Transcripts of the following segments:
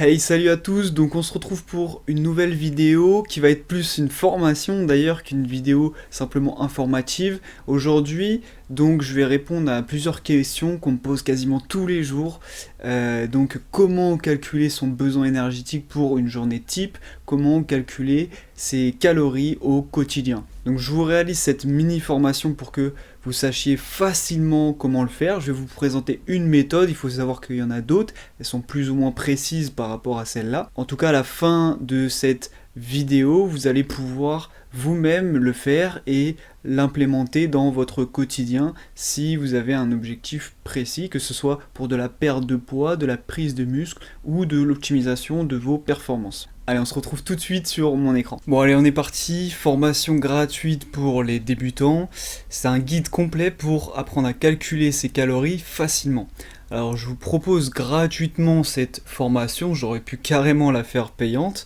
Hey, salut à tous, donc on se retrouve pour une nouvelle vidéo qui va être plus une formation d'ailleurs qu'une vidéo simplement informative. Aujourd'hui, donc je vais répondre à plusieurs questions qu'on me pose quasiment tous les jours. Donc comment calculer son besoin énergétique pour une journée type, comment calculer ses calories au quotidien. Donc je vous réalise cette mini formation pour que vous sachiez facilement comment le faire. Je vais vous présenter une méthode, il faut savoir qu'il y en a d'autres, elles sont plus ou moins précises par rapport à celle-là. En tout cas, à la fin de cette vidéo, vous allez pouvoir vous-même le faire et l'implémenter dans votre quotidien si vous avez un objectif précis, que ce soit pour de la perte de poids, de la prise de muscle ou de l'optimisation de vos performances. Allez, on se retrouve tout de suite sur mon écran. Bon allez, on est parti, formation gratuite pour les débutants. C'est un guide complet pour apprendre à calculer ses calories facilement. Alors je vous propose gratuitement cette formation, j'aurais pu carrément la faire payante.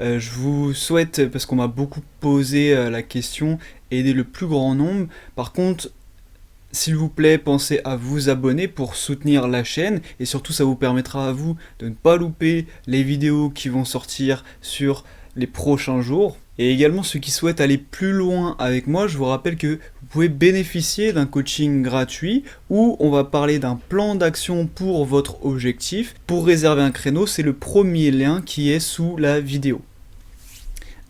Je vous souhaite, parce qu'on m'a beaucoup posé la question, aider le plus grand nombre. Par contre, s'il vous plaît, pensez à vous abonner pour soutenir la chaîne et surtout ça vous permettra à vous de ne pas louper les vidéos qui vont sortir sur les prochains jours. Et également ceux qui souhaitent aller plus loin avec moi, je vous rappelle que vous pouvez bénéficier d'un coaching gratuit où on va parler d'un plan d'action pour votre objectif. Pour réserver un créneau, c'est le premier lien qui est sous la vidéo.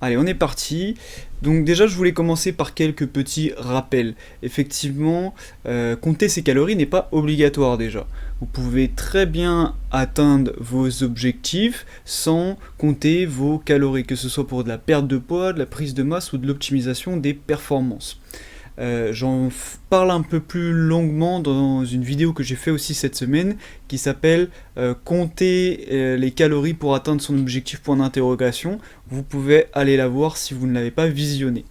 Allez, on est parti. Donc déjà, je voulais commencer par quelques petits rappels. Effectivement, compter ses calories n'est pas obligatoire déjà. Vous pouvez très bien atteindre vos objectifs sans compter vos calories, que ce soit pour de la perte de poids, de la prise de masse ou de l'optimisation des performances. J'en parle un peu plus longuement dans une vidéo que j'ai fait aussi cette semaine qui s'appelle compter les calories pour atteindre son objectif point d'interrogation. Vous pouvez aller la voir si vous ne l'avez pas visionnée.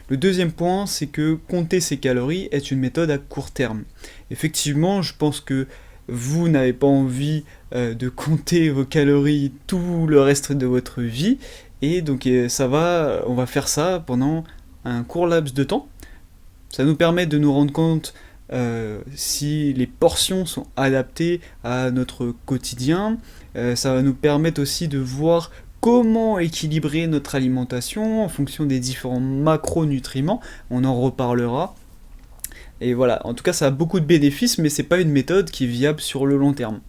Le deuxième point, c'est que compter ses calories est une méthode à court terme. Effectivement, je pense que vous n'avez pas envie de compter vos calories tout le reste de votre vie et donc on va faire ça pendant un court laps de temps. Ça nous permet de nous rendre compte si les portions sont adaptées à notre quotidien. Ça va nous permettre aussi de voir comment équilibrer notre alimentation en fonction des différents macronutriments. On en reparlera. Et voilà, en tout cas ça a beaucoup de bénéfices, mais c'est pas une méthode qui est viable sur le long terme.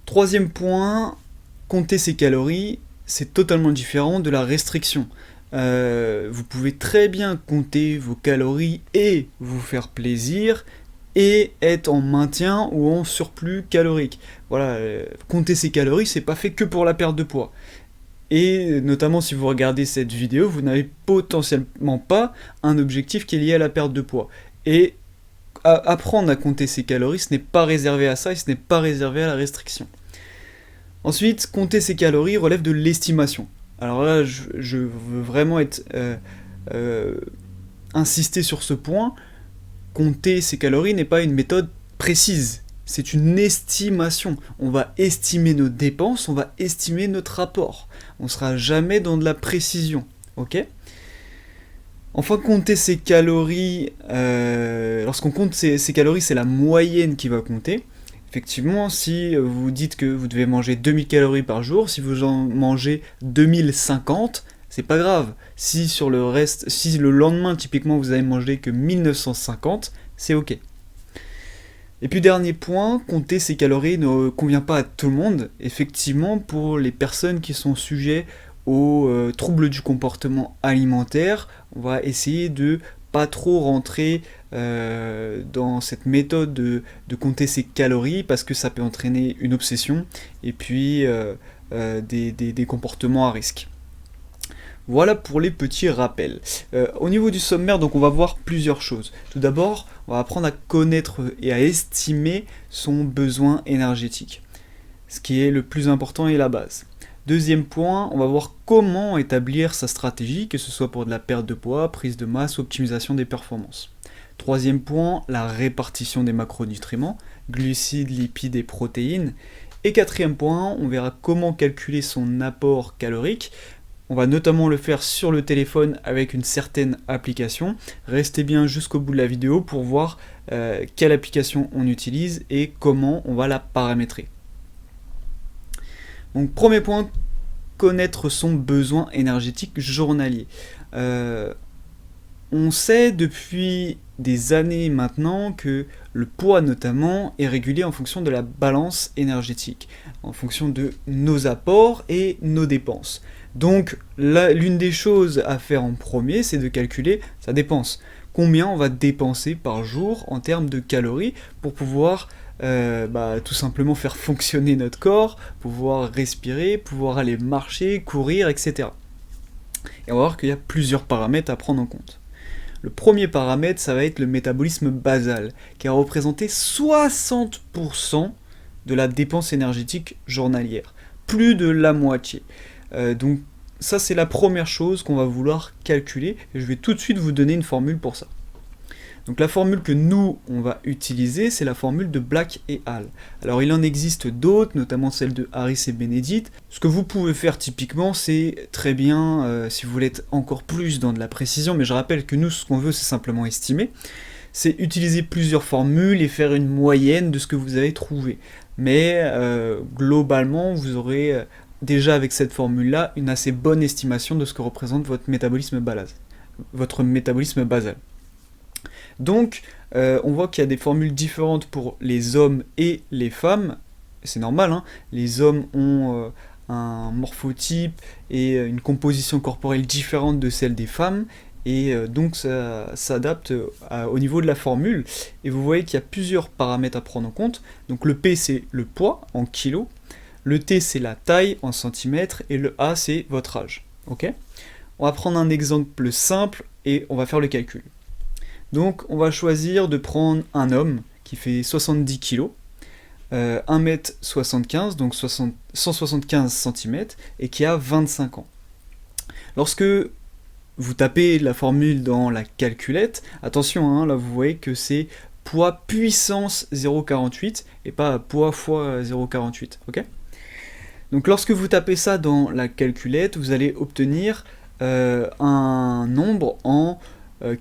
Troisième point, compter ses calories, c'est totalement différent de la restriction. Vous pouvez très bien compter vos calories et vous faire plaisir et être en maintien ou en surplus calorique. Voilà, compter ses calories, c'est pas fait que pour la perte de poids. Et notamment si vous regardez cette vidéo, vous n'avez potentiellement pas un objectif qui est lié à la perte de poids. Et apprendre à compter ses calories, ce n'est pas réservé à ça et ce n'est pas réservé à la restriction. Ensuite, compter ses calories relève de l'estimation. Alors là, je veux vraiment insister sur ce point. Compter ses calories n'est pas une méthode précise, c'est une estimation. On va estimer nos dépenses, on va estimer notre rapport. On ne sera jamais dans de la précision, ok ? Enfin, compter ses calories, lorsqu'on compte ses calories, c'est la moyenne qui va compter. Effectivement, si vous dites que vous devez manger 2000 calories par jour, si vous en mangez 2050, c'est pas grave. Si le lendemain, typiquement, vous avez mangé que 1950, c'est ok. Et puis dernier point, compter ses calories ne convient pas à tout le monde. Effectivement, pour les personnes qui sont sujets aux troubles du comportement alimentaire, on va essayer de pas trop rentrer dans cette méthode de compter ses calories parce que ça peut entraîner une obsession et puis des comportements à risque. Voilà pour les petits rappels. Au niveau du sommaire, donc on va voir plusieurs choses. Tout d'abord, on va apprendre à connaître et à estimer son besoin énergétique, ce qui est le plus important et la base. Deuxième point, on va voir comment établir sa stratégie, que ce soit pour de la perte de poids, prise de masse, optimisation des performances. Troisième point, la répartition des macronutriments, glucides, lipides et protéines. Et quatrième point, on verra comment calculer son apport calorique. On va notamment le faire sur le téléphone avec une certaine application. Restez bien jusqu'au bout de la vidéo pour voir quelle application on utilise et comment on va la paramétrer. Donc premier point, connaître son besoin énergétique journalier. On sait depuis des années maintenant que le poids notamment est régulé en fonction de la balance énergétique, en fonction de nos apports et nos dépenses. Donc l'une des choses à faire en premier, c'est de calculer sa dépense. Combien on va dépenser par jour en termes de calories pour pouvoir tout simplement faire fonctionner notre corps, pouvoir respirer, pouvoir aller marcher, courir, etc. Et on va voir qu'il y a plusieurs paramètres à prendre en compte. Le premier paramètre, ça va être le métabolisme basal, qui a représenté 60% de la dépense énergétique journalière. Plus de la moitié. Donc ça, c'est la première chose qu'on va vouloir calculer, et je vais tout de suite vous donner une formule pour ça. Donc la formule que nous, on va utiliser, c'est la formule de Black et Hall. Alors il en existe d'autres, notamment celle de Harris et Benedict. Ce que vous pouvez faire typiquement, c'est très bien, si vous voulez être encore plus dans de la précision, mais je rappelle que nous, ce qu'on veut, c'est simplement estimer, c'est utiliser plusieurs formules et faire une moyenne de ce que vous avez trouvé. Mais globalement, vous aurez déjà avec cette formule-là une assez bonne estimation de ce que représente votre métabolisme basal. Donc, on voit qu'il y a des formules différentes pour les hommes et les femmes. C'est normal, hein. Les hommes ont un morphotype et une composition corporelle différente de celle des femmes, et donc ça s'adapte au niveau de la formule. Et vous voyez qu'il y a plusieurs paramètres à prendre en compte. Donc le P, c'est le poids en kilos, le T, c'est la taille en centimètres, et le A, c'est votre âge. Ok ? On va prendre un exemple simple et on va faire le calcul. Donc on va choisir de prendre un homme qui fait 70 kg, 1m75, donc 175 cm, et qui a 25 ans. Lorsque vous tapez la formule dans la calculette, attention, hein, là vous voyez que c'est poids puissance 0,48 et pas poids fois 0,48, ok ? Donc lorsque vous tapez ça dans la calculette, vous allez obtenir un nombre en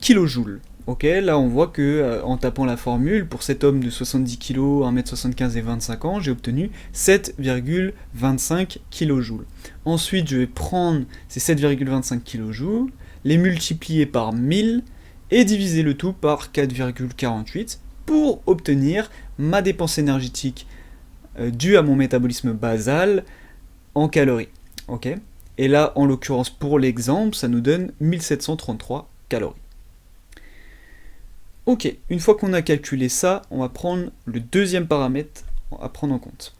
kilojoules. Ok, là on voit que en tapant la formule, pour cet homme de 70 kg, 1m75 et 25 ans, j'ai obtenu 7,25 kJ. Ensuite, je vais prendre ces 7,25 kJ, les multiplier par 1000 et diviser le tout par 4,48 pour obtenir ma dépense énergétique due à mon métabolisme basal en calories. Ok, et là, en l'occurrence, pour l'exemple, ça nous donne 1733 calories. Ok, une fois qu'on a calculé ça, on va prendre le deuxième paramètre à prendre en compte.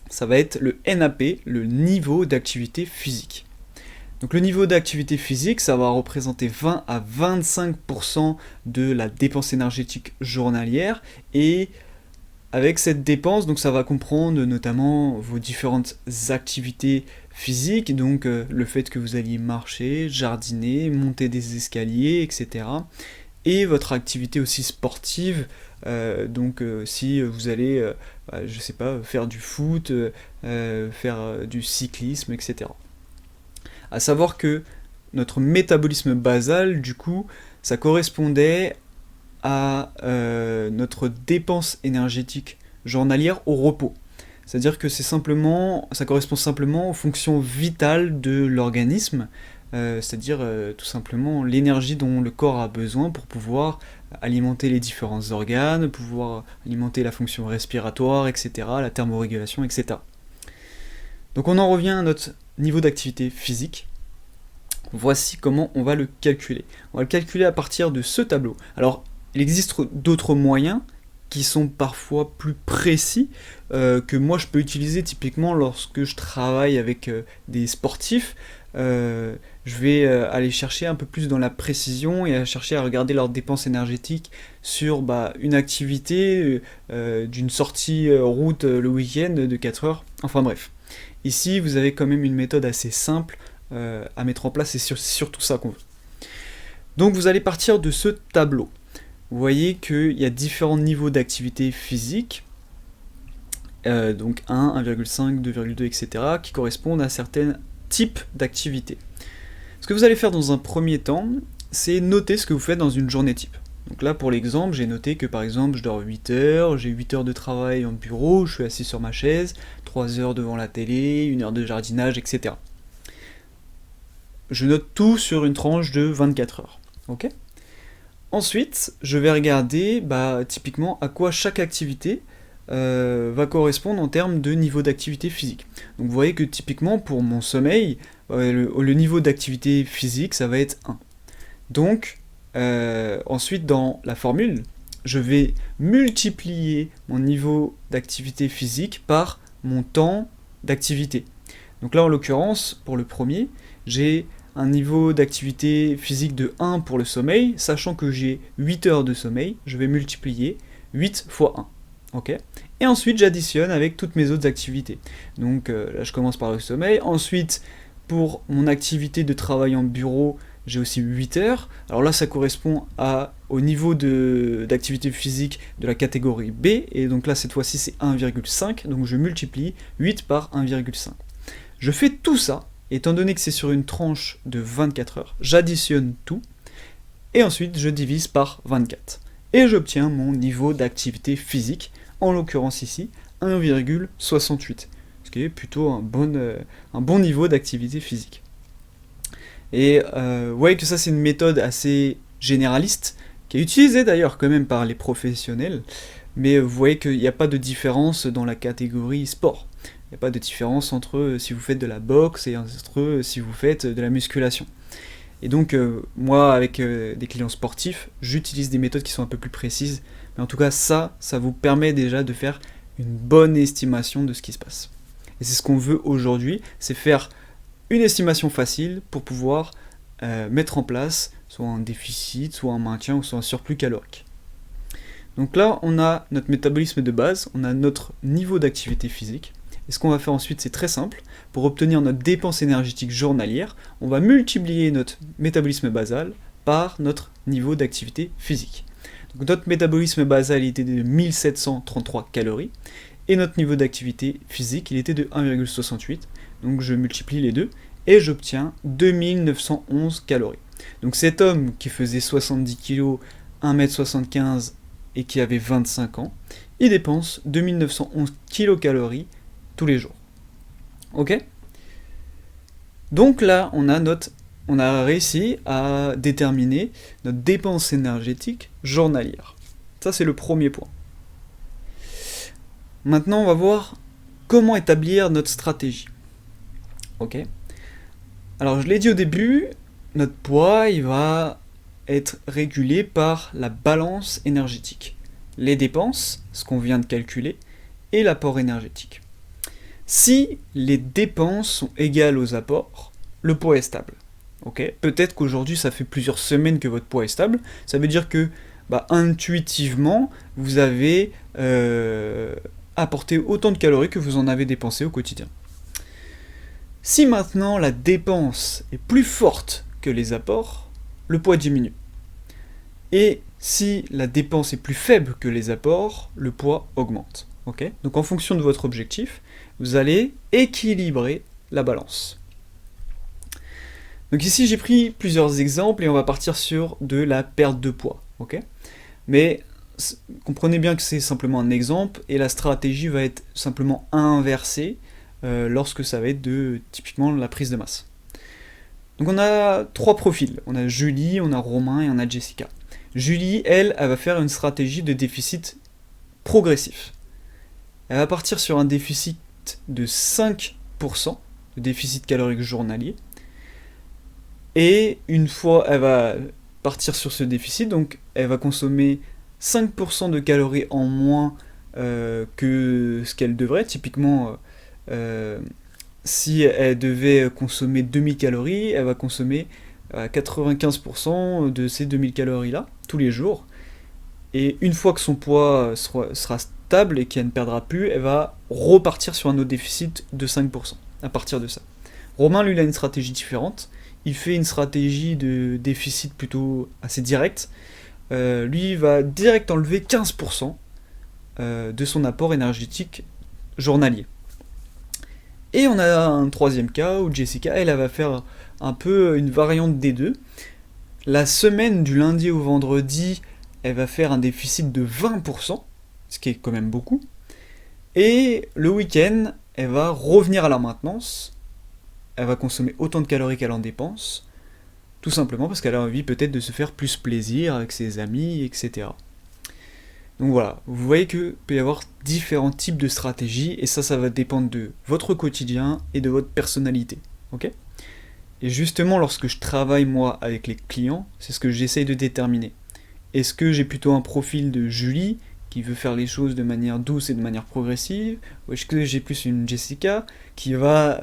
Ça va être le NAP, le niveau d'activité physique. Donc le niveau d'activité physique, ça va représenter 20 à 25% de la dépense énergétique journalière, et avec cette dépense, donc ça va comprendre notamment vos différentes activités physiques, donc le fait que vous alliez marcher, jardiner, monter des escaliers, etc. Et votre activité aussi sportive, si vous allez, je sais pas, faire du foot, faire du cyclisme, etc. À savoir que notre métabolisme basal, du coup, ça correspondait à notre dépense énergétique journalière au repos. C'est-à-dire que ça correspond simplement aux fonctions vitales de l'organisme, c'est-à-dire tout simplement l'énergie dont le corps a besoin pour pouvoir alimenter les différents organes, pouvoir alimenter la fonction respiratoire, etc., la thermorégulation, etc. Donc on en revient à notre niveau d'activité physique. Voici comment on va le calculer. On va le calculer à partir de ce tableau. Alors, il existe d'autres moyens qui sont parfois plus précis, que moi je peux utiliser typiquement lorsque je travaille avec des sportifs. Je vais aller chercher un peu plus dans la précision et chercher à regarder leurs dépenses énergétiques sur une activité d'une sortie route le week-end de 4 heures. Enfin bref. Ici, vous avez quand même une méthode assez simple à mettre en place, et c'est surtout ça qu'on veut. Donc vous allez partir de ce tableau. Vous voyez qu'il y a différents niveaux d'activité physique, donc 1, 1,5, 2,2, etc., qui correspondent à certains types d'activités. Ce que vous allez faire dans un premier temps, c'est noter ce que vous faites dans une journée type. Donc là, pour l'exemple, j'ai noté que par exemple, je dors 8 heures, j'ai 8 heures de travail en bureau, je suis assis sur ma chaise, 3 heures devant la télé, 1 heure de jardinage, etc. Je note tout sur une tranche de 24 heures. Ok ? Ensuite, je vais regarder typiquement à quoi chaque activité va correspondre en termes de niveau d'activité physique. Donc vous voyez que typiquement pour mon sommeil, le niveau d'activité physique, ça va être 1. Donc, ensuite dans la formule, je vais multiplier mon niveau d'activité physique par mon temps d'activité. Donc là, en l'occurrence, pour le premier, j'ai un niveau d'activité physique de 1 pour le sommeil, sachant que j'ai 8 heures de sommeil, je vais multiplier 8 fois 1. Ok ? Et ensuite, j'additionne avec toutes mes autres activités. Donc là, je commence par le sommeil. Ensuite, pour mon activité de travail en bureau, j'ai aussi 8 heures. Alors là, ça correspond au niveau d'activité physique de la catégorie B. Et donc là, cette fois-ci, c'est 1,5. Donc je multiplie 8 par 1,5. Je fais tout ça. Étant donné que c'est sur une tranche de 24 heures, j'additionne tout, et ensuite je divise par 24. Et j'obtiens mon niveau d'activité physique, en l'occurrence ici, 1,68, ce qui est plutôt un bon niveau d'activité physique. Et vous voyez que ça c'est une méthode assez généraliste, qui est utilisée d'ailleurs quand même par les professionnels, mais vous voyez qu'il n'y a pas de différence dans la catégorie sport. Il n'y a pas de différence entre si vous faites de la boxe et entre si vous faites de la musculation. Et donc, moi, avec des clients sportifs, j'utilise des méthodes qui sont un peu plus précises. Mais en tout cas, ça vous permet déjà de faire une bonne estimation de ce qui se passe. Et c'est ce qu'on veut aujourd'hui, c'est faire une estimation facile pour pouvoir mettre en place soit un déficit, soit un maintien, ou soit un surplus calorique. Donc là, on a notre métabolisme de base, on a notre niveau d'activité physique. Et ce qu'on va faire ensuite, c'est très simple. Pour obtenir notre dépense énergétique journalière, on va multiplier notre métabolisme basal par notre niveau d'activité physique. Donc notre métabolisme basal était de 1733 calories, et notre niveau d'activité physique, il était de 1,68. Donc je multiplie les deux, et j'obtiens 2911 calories. Donc cet homme qui faisait 70 kg, 1m75 et qui avait 25 ans, il dépense 2911 kilocalories tous les jours. Ok ? Donc là, on a réussi à déterminer notre dépense énergétique journalière. Ça, c'est le premier point. Maintenant, on va voir comment établir notre stratégie. Ok ? Alors, je l'ai dit au début, notre poids, il va être régulé par la balance énergétique. Les dépenses, ce qu'on vient de calculer, et l'apport énergétique. Si les dépenses sont égales aux apports, le poids est stable. Okay ? Peut-être qu'aujourd'hui, ça fait plusieurs semaines que votre poids est stable. Ça veut dire que, intuitivement, vous avez apporté autant de calories que vous en avez dépensé au quotidien. Si maintenant la dépense est plus forte que les apports, le poids diminue. Et si la dépense est plus faible que les apports, le poids augmente. Okay ? Donc en fonction de votre objectif, vous allez équilibrer la balance. Donc ici j'ai pris plusieurs exemples et on va partir sur de la perte de poids. Okay ? Mais comprenez bien que c'est simplement un exemple et la stratégie va être simplement inversée lorsque ça va être typiquement la prise de masse. Donc on a 3 profils. On a Julie, on a Romain et on a Jessica. Julie, elle va faire une stratégie de déficit progressif. Elle va partir sur un déficit de 5% de déficit calorique journalier. Et une fois elle va partir sur ce déficit, donc elle va consommer 5% de calories en moins que ce qu'elle devrait. Typiquement, si elle devait consommer 2000 calories, elle va consommer 95% de ces 2000 calories-là, tous les jours. Et une fois que son poids sera stable et qu'elle ne perdra plus, elle va repartir sur un autre déficit de 5% à partir de ça. Romain, lui, il a une stratégie différente. Il fait une stratégie de déficit plutôt assez directe. Lui, il va direct enlever 15% de son apport énergétique journalier. Et on a un troisième cas où Jessica, elle va faire un peu une variante des deux. La semaine du lundi au vendredi, elle va faire un déficit de 20%, ce qui est quand même beaucoup. Et le week-end, elle va revenir à la maintenance, elle va consommer autant de calories qu'elle en dépense, tout simplement parce qu'elle a envie peut-être de se faire plus plaisir avec ses amis, etc. Donc voilà, vous voyez qu'il peut y avoir différents types de stratégies, et ça va dépendre de votre quotidien et de votre personnalité. Ok ? Et justement, lorsque je travaille moi avec les clients, c'est ce que j'essaye de déterminer. Est-ce que j'ai plutôt un profil de Julie, qui veut faire les choses de manière douce et de manière progressive, ou est-ce que j'ai plus une Jessica, qui va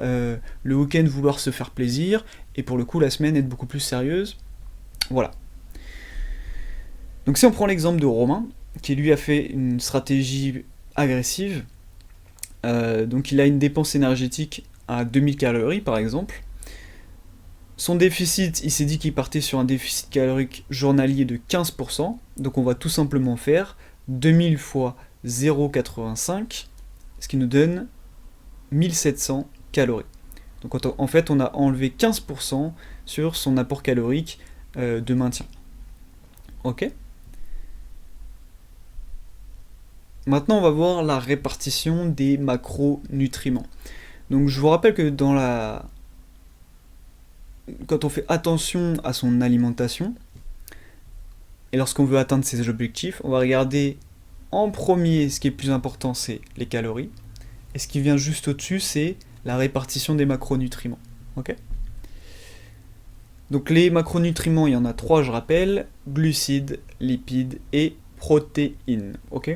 le week-end vouloir se faire plaisir, et pour le coup la semaine être beaucoup plus sérieuse. Voilà. Donc si on prend l'exemple de Romain, qui lui a fait une stratégie agressive, donc il a une dépense énergétique à 2000 calories par exemple. Son déficit, il s'est dit qu'il partait sur un déficit calorique journalier de 15%, donc on va tout simplement faire 2000 fois 0,85, ce qui nous donne 1700 calories. Donc en fait, on a enlevé 15% sur son apport calorique de maintien. Ok ? Maintenant, on va voir la répartition des macronutriments. Donc je vous rappelle que quand on fait attention à son alimentation, et lorsqu'on veut atteindre ses objectifs, on va regarder en premier, ce qui est plus important, c'est les calories, et ce qui vient juste au-dessus, c'est la répartition des macronutriments. Ok ? Donc les macronutriments, il y en a 3, je rappelle: glucides, lipides et protéines. Ok ?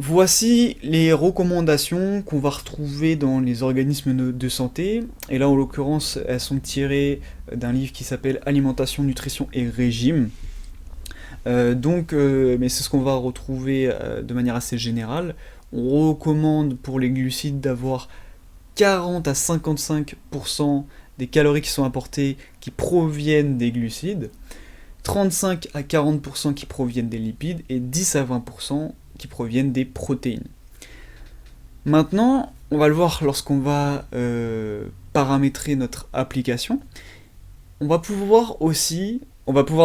Voici les recommandations qu'on va retrouver dans les organismes de santé, et là en l'occurrence elles sont tirées d'un livre qui s'appelle Alimentation, Nutrition et Régime. Mais c'est ce qu'on va retrouver de manière assez générale. On recommande pour les glucides d'avoir 40 à 55% des calories qui sont apportées qui proviennent des glucides, 35 à 40% qui proviennent des lipides et 10 à 20% qui proviennent des protéines. Maintenant, on va le voir lorsqu'on va paramétrer notre application. On va pouvoir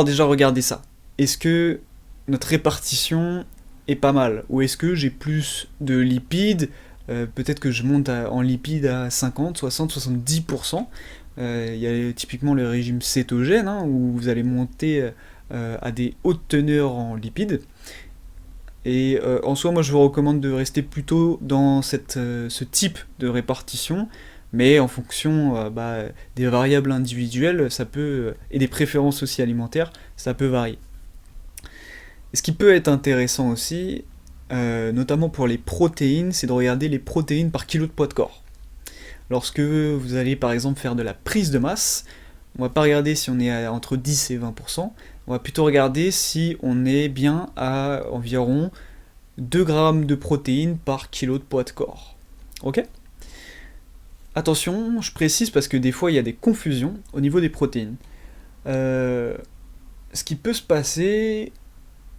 déjà regarder ça. Est-ce que notre répartition est pas mal? Ou est-ce que j'ai plus de lipides? Peut-être que je monte en lipides à 50, 60, 70%. Il y a typiquement le régime cétogène, où vous allez monter à des hautes teneurs en lipides. Et en soi, moi je vous recommande de rester plutôt dans ce type de répartition, mais en fonction des variables individuelles, et des préférences aussi alimentaires, ça peut varier. Et ce qui peut être intéressant aussi, notamment pour les protéines, c'est de regarder les protéines par kilo de poids de corps. Lorsque vous allez par exemple faire de la prise de masse, on va pas regarder si on est entre 10 et 20%, on va plutôt regarder si on est bien à environ 2 grammes de protéines par kilo de poids de corps. Ok ? Attention, je précise parce que des fois il y a des confusions au niveau des protéines. Ce qui peut se passer,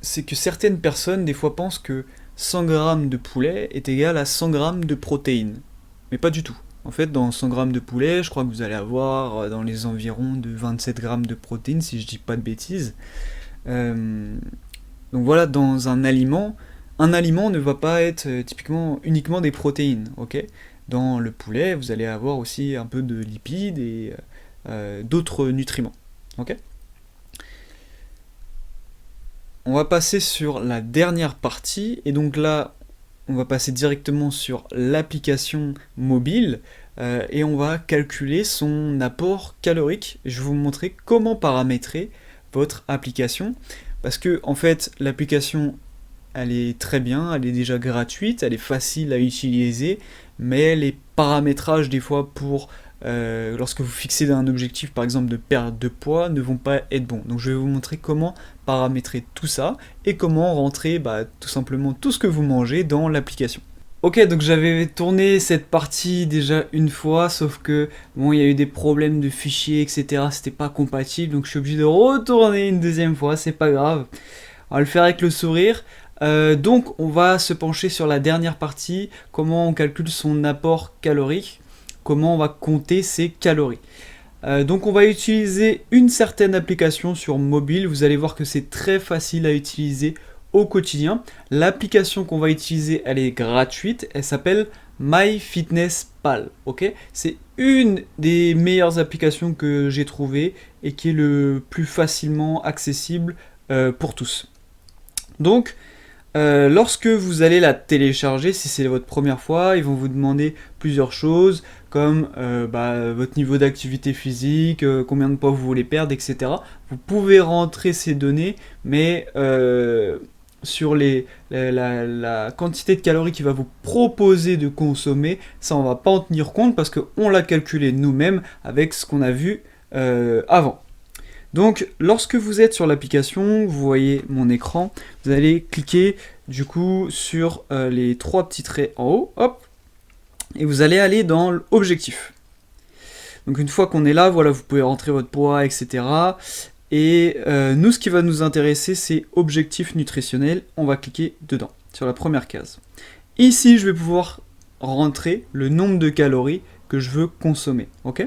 c'est que certaines personnes des fois pensent que 100 grammes de poulet est égal à 100 grammes de protéines. Mais pas du tout. En fait, dans 100 grammes de poulet, je crois que vous allez avoir dans les environs de 27 grammes de protéines, si je dis pas de bêtises. Donc voilà, dans un aliment ne va pas être typiquement uniquement des protéines, ok ? Dans le poulet, vous allez avoir aussi un peu de lipides et d'autres nutriments, ok ? On va passer sur la dernière partie, et donc là, on va passer directement sur l'application mobile, et on va calculer son apport calorique. Je vais vous montrer comment paramétrer votre application, parce que en fait, l'application, elle est très bien, elle est déjà gratuite, elle est facile à utiliser, mais les paramétrages des fois pour lorsque vous fixez un objectif par exemple de perte de poids ne vont pas être bons. Donc je vais vous montrer comment paramétrer tout ça et comment rentrer tout simplement tout ce que vous mangez dans l'application. Ok, donc j'avais tourné cette partie déjà une fois, sauf que bon, il y a eu des problèmes de fichiers, etc. C'était pas compatible, donc je suis obligé de retourner une deuxième fois, c'est pas grave. On va le faire avec le sourire. Donc on va se pencher sur la dernière partie, comment on calcule son apport calorique, comment on va compter ses calories. Donc on va utiliser une certaine application sur mobile. Vous allez voir que c'est très facile à utiliser au quotidien. L'application qu'on va utiliser, elle est gratuite. Elle s'appelle MyFitnessPal. Ok, c'est une des meilleures applications que j'ai trouvées et qui est le plus facilement accessible pour tous. Donc, lorsque vous allez la télécharger, si c'est votre première fois, ils vont vous demander plusieurs choses, comme votre niveau d'activité physique, combien de poids vous voulez perdre, etc. Vous pouvez rentrer ces données, mais sur la quantité de calories qu'il va vous proposer de consommer, ça on va pas en tenir compte parce qu'on l'a calculé nous-mêmes avec ce qu'on a vu avant. Donc, lorsque vous êtes sur l'application, vous voyez mon écran, vous allez cliquer du coup sur les trois petits traits en haut, hop, et vous allez aller dans l'objectif. Donc, une fois qu'on est là, voilà, vous pouvez rentrer votre poids, etc. Et nous, ce qui va nous intéresser, c'est objectif nutritionnel. On va cliquer dedans, sur la première case. Ici, je vais pouvoir rentrer le nombre de calories que je veux consommer, ok ?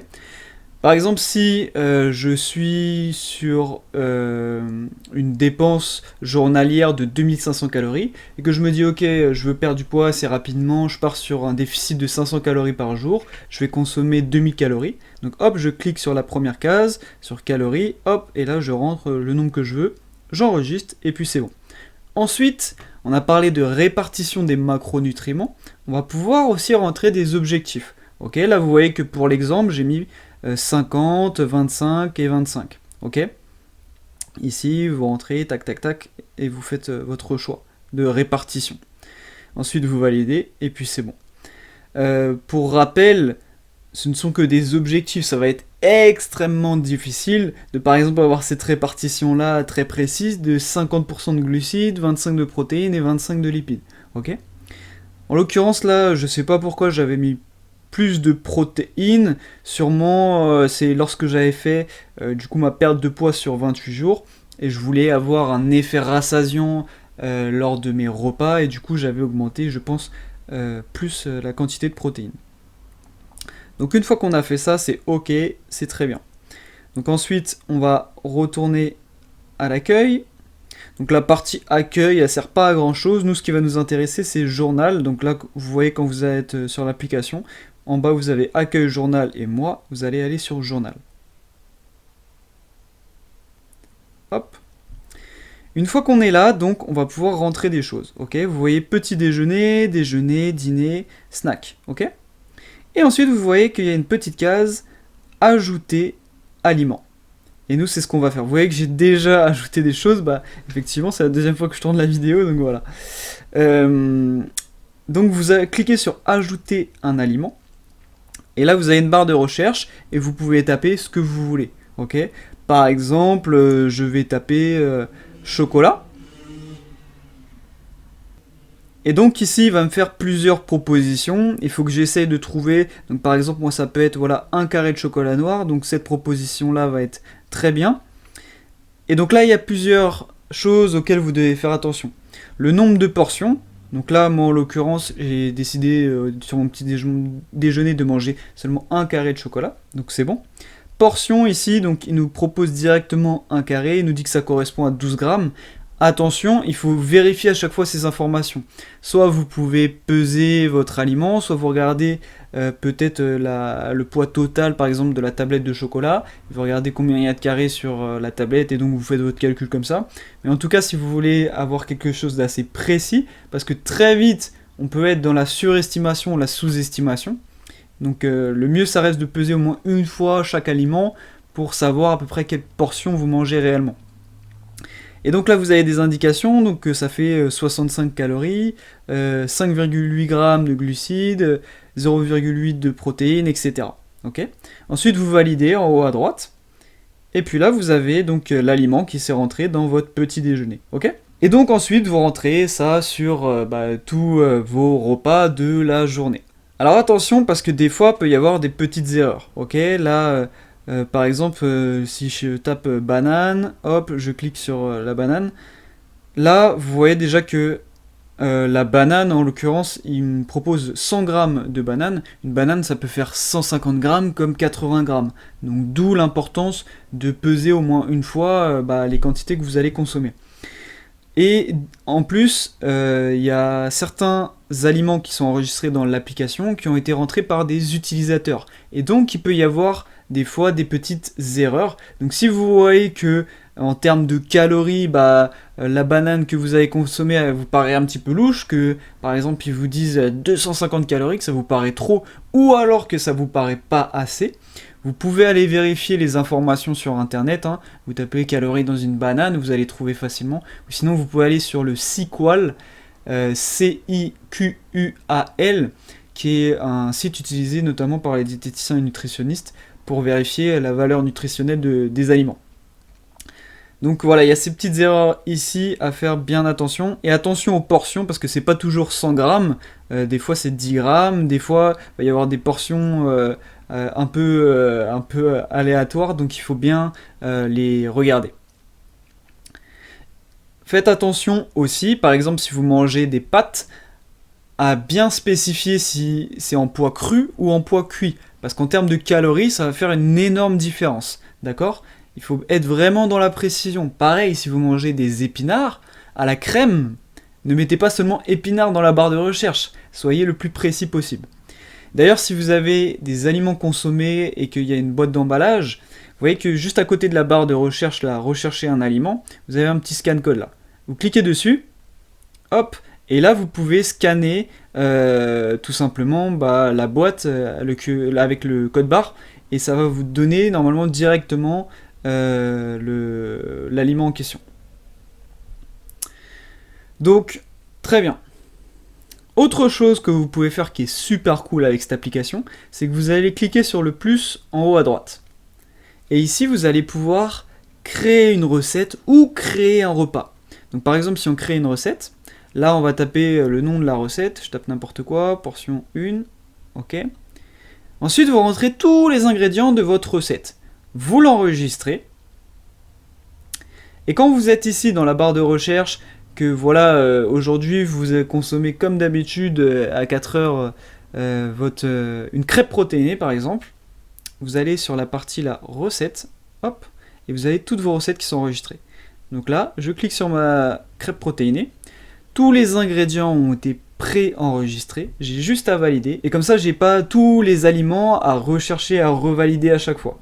Par exemple, si je suis sur une dépense journalière de 2500 calories et que je me dis ok, je veux perdre du poids assez rapidement, je pars sur un déficit de 500 calories par jour, je vais consommer 2000 calories. Donc hop, je clique sur la première case, sur calories, hop, et là je rentre le nombre que je veux, j'enregistre et puis c'est bon. Ensuite, on a parlé de répartition des macronutriments, on va pouvoir aussi rentrer des objectifs. Ok, là vous voyez que pour l'exemple, j'ai mis 50, 25 et 25. Ok. Ici, vous rentrez, tac, tac, tac, et vous faites votre choix de répartition. Ensuite, vous validez, et puis c'est bon. Pour rappel, ce ne sont que des objectifs, ça va être extrêmement difficile de, par exemple, avoir cette répartition-là très précise de 50% de glucides, 25 de protéines et 25 de lipides. Ok. En l'occurrence, là, je sais pas pourquoi j'avais mis plus de protéines, sûrement c'est lorsque j'avais fait du coup ma perte de poids sur 28 jours et je voulais avoir un effet rassasiant lors de mes repas et du coup j'avais augmenté je pense plus la quantité de protéines. Donc une fois qu'on a fait ça, c'est ok, c'est très bien. Donc ensuite on va retourner à l'accueil. Donc la partie accueil, elle sert pas à grand chose. Nous, ce qui va nous intéresser, c'est journal. Donc là, vous voyez quand vous êtes sur l'application, en bas vous avez accueil, journal et moi, vous allez aller sur journal. Hop. Une fois qu'on est là, donc on va pouvoir rentrer des choses. Ok, vous voyez petit déjeuner, déjeuner, dîner, snack. Ok. Et ensuite, vous voyez qu'il y a une petite case ajouter aliments. Et nous, c'est ce qu'on va faire. Vous voyez que j'ai déjà ajouté des choses. Bah, effectivement, c'est la deuxième fois que je tourne la vidéo, donc voilà. Donc, vous cliquez sur ajouter un aliment. Et là, vous avez une barre de recherche et vous pouvez taper ce que vous voulez. Ok. Par exemple, je vais taper chocolat. Et donc ici, il va me faire plusieurs propositions. Il faut que j'essaye de trouver. Donc par exemple, moi, ça peut être voilà un carré de chocolat noir. Donc cette proposition-là va être très bien. Et donc là, il y a plusieurs choses auxquelles vous devez faire attention. Le nombre de portions. Donc là, moi, en l'occurrence, j'ai décidé sur mon petit déjeuner de manger seulement un carré de chocolat. Donc c'est bon. Portion ici, donc il nous propose directement un carré. Il nous dit que ça correspond à 12 grammes. Attention, il faut vérifier à chaque fois ces informations. Soit vous pouvez peser votre aliment, soit vous regardez peut-être le poids total par exemple de la tablette de chocolat, vous regardez combien il y a de carrés sur la tablette et donc vous faites votre calcul comme ça. Mais en tout cas, si vous voulez avoir quelque chose d'assez précis, parce que très vite on peut être dans la surestimation ou la sous-estimation, donc le mieux ça reste de peser au moins une fois chaque aliment pour savoir à peu près quelle portion vous mangez réellement. Et donc là vous avez des indications, donc ça fait 65 calories, 5,8 grammes de glucides, 0,8 de protéines, etc. Okay. Ensuite vous validez en haut à droite, et puis là vous avez donc l'aliment qui s'est rentré dans votre petit déjeuner. Okay. Et donc ensuite vous rentrez ça sur tous vos repas de la journée. Alors attention parce que des fois il peut y avoir des petites erreurs. Ok, là par exemple, si je tape banane, hop, je clique sur la banane. Là, vous voyez déjà que La banane, en l'occurrence, il me propose 100 grammes de banane. Une banane, ça peut faire 150 grammes comme 80 grammes. Donc d'où l'importance de peser au moins une fois les quantités que vous allez consommer. Et en plus, il y a certains aliments qui sont enregistrés dans l'application qui ont été rentrés par des utilisateurs. Et donc, il peut y avoir des fois des petites erreurs. Donc, si vous voyez que en termes de calories, la banane que vous avez consommée elle vous paraît un petit peu louche, que par exemple ils vous disent 250 calories, que ça vous paraît trop, ou alors que ça vous paraît pas assez, vous pouvez aller vérifier les informations sur internet, hein. Vous tapez calories dans une banane, vous allez trouver facilement, ou sinon vous pouvez aller sur le Ciqual, C-I-Q-U-A-L, qui est un site utilisé notamment par les diététiciens et nutritionnistes pour vérifier la valeur nutritionnelle des aliments. Donc voilà, il y a ces petites erreurs ici à faire bien attention. Et attention aux portions, parce que c'est pas toujours 100 grammes. Des fois c'est 10 grammes, des fois il va y avoir des portions un peu aléatoires, donc il faut bien les regarder. Faites attention aussi, par exemple si vous mangez des pâtes, à bien spécifier si c'est en poids cru ou en poids cuit. Parce qu'en termes de calories, ça va faire une énorme différence. D'accord ? Il faut être vraiment dans la précision. Pareil, si vous mangez des épinards à la crème, ne mettez pas seulement épinards dans la barre de recherche. Soyez le plus précis possible. D'ailleurs, si vous avez des aliments consommés et qu'il y a une boîte d'emballage, vous voyez que juste à côté de la barre de recherche, là, rechercher un aliment, vous avez un petit scan code là. Vous cliquez dessus, hop, et là vous pouvez scanner tout simplement la boîte avec le code barre, et ça va vous donner normalement directement l'aliment en question. Donc, très bien. Autre chose que vous pouvez faire qui est super cool avec cette application, c'est que vous allez cliquer sur le plus en haut à droite. Et ici, vous allez pouvoir créer une recette ou créer un repas. Donc par exemple, si on crée une recette, là on va taper le nom de la recette, je tape n'importe quoi, portion 1, ok. Ensuite, vous rentrez tous les ingrédients de votre recette. Vous l'enregistrez. Et quand vous êtes ici dans la barre de recherche, que voilà, aujourd'hui vous consommez comme d'habitude à 4 heures une crêpe protéinée par exemple, vous allez sur la partie la recette, hop, et vous avez toutes vos recettes qui sont enregistrées. Donc là, je clique sur ma crêpe protéinée, tous les ingrédients ont été pré-enregistrés, j'ai juste à valider, et comme ça j'ai pas tous les aliments à rechercher, à revalider à chaque fois.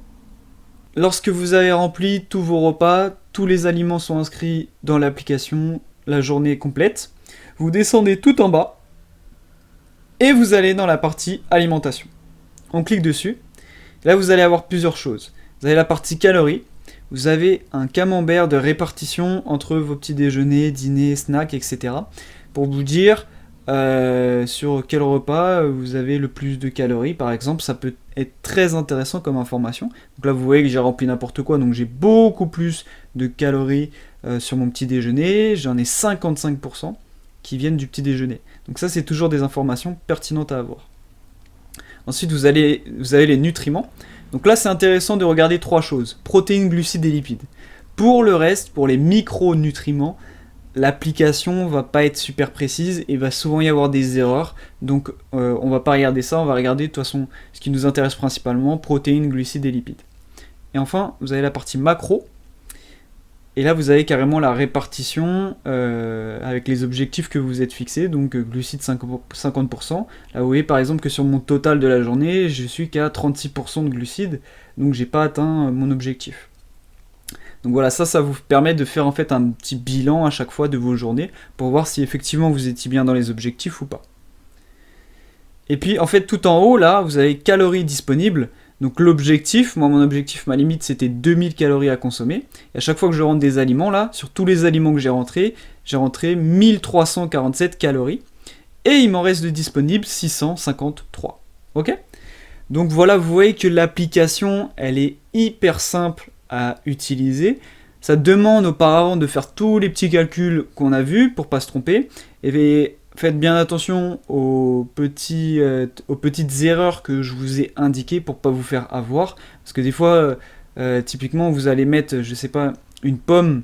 Lorsque vous avez rempli tous vos repas, tous les aliments sont inscrits dans l'application, la journée est complète, vous descendez tout en bas, et vous allez dans la partie alimentation. On clique dessus, là vous allez avoir plusieurs choses. Vous avez la partie calories, vous avez un camembert de répartition entre vos petits déjeuners, dîners, snacks, etc. pour vous dire sur quel repas vous avez le plus de calories. Par exemple, ça peut être très intéressant comme information. Donc là, vous voyez que j'ai rempli n'importe quoi, donc j'ai beaucoup plus de calories sur mon petit déjeuner. J'en ai 55% qui viennent du petit déjeuner. Donc ça, c'est toujours des informations pertinentes à avoir. Ensuite, vous avez les nutriments. Donc là, c'est intéressant de regarder 3 choses. Protéines, glucides et lipides. Pour le reste, pour les micronutriments, l'application va pas être super précise et va souvent y avoir des erreurs. Donc on va pas regarder ça, on va regarder de toute façon ce qui nous intéresse principalement, protéines, glucides et lipides. Et enfin, vous avez la partie macro. Et là, vous avez carrément la répartition avec les objectifs que vous êtes fixés. Donc glucides 50%. Là, vous voyez par exemple que sur mon total de la journée, je suis qu'à 36% de glucides. Donc j'ai pas atteint mon objectif. Donc voilà, ça vous permet de faire en fait un petit bilan à chaque fois de vos journées pour voir si effectivement vous étiez bien dans les objectifs ou pas. Et puis en fait tout en haut là, vous avez calories disponibles. Donc l'objectif, moi mon objectif, ma limite c'était 2000 calories à consommer. Et à chaque fois que je rentre des aliments là, sur tous les aliments que j'ai rentré 1347 calories. Et il m'en reste de disponible 653. Ok ? Donc voilà, vous voyez que l'application, elle est hyper simple à utiliser. Ça demande auparavant de faire tous les petits calculs qu'on a vus pour pas se tromper. Et faites bien attention aux petites erreurs que je vous ai indiquées pour pas vous faire avoir. Parce que des fois, typiquement, vous allez mettre, je sais pas, une pomme,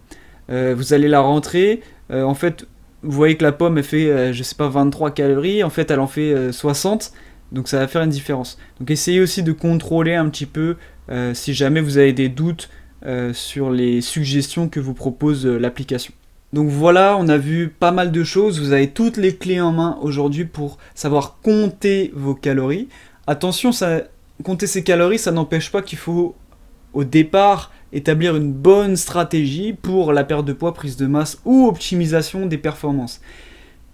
vous allez la rentrer. En fait, vous voyez que la pomme elle fait, je sais pas, 23 calories, en fait elle en fait 60, donc ça va faire une différence. Donc essayez aussi de contrôler un petit peu si jamais vous avez des doutes sur les suggestions que vous propose l'application. Donc voilà, on a vu pas mal de choses, vous avez toutes les clés en main aujourd'hui pour savoir compter vos calories. Attention, compter ses calories, ça n'empêche pas qu'il faut au départ établir une bonne stratégie pour la perte de poids, prise de masse ou optimisation des performances.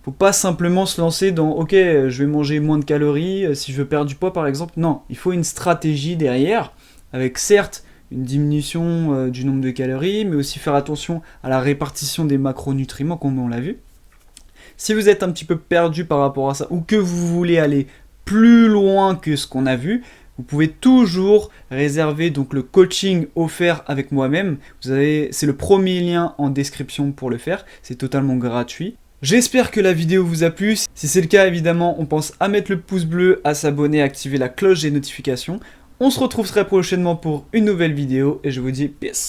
Faut pas simplement se lancer dans ok, je vais manger moins de calories si je veux perdre du poids par exemple. Non, il faut une stratégie derrière, avec certes une diminution du nombre de calories, mais aussi faire attention à la répartition des macronutriments comme on l'a vu. Si vous êtes un petit peu perdu par rapport à ça, ou que vous voulez aller plus loin que ce qu'on a vu, vous pouvez toujours réserver donc le coaching offert avec moi-même. C'est le premier lien en description pour le faire, c'est totalement gratuit. J'espère que la vidéo vous a plu. Si c'est le cas, évidemment, on pense à mettre le pouce bleu, à s'abonner, à activer la cloche des notifications. On se retrouve très prochainement pour une nouvelle vidéo et je vous dis peace.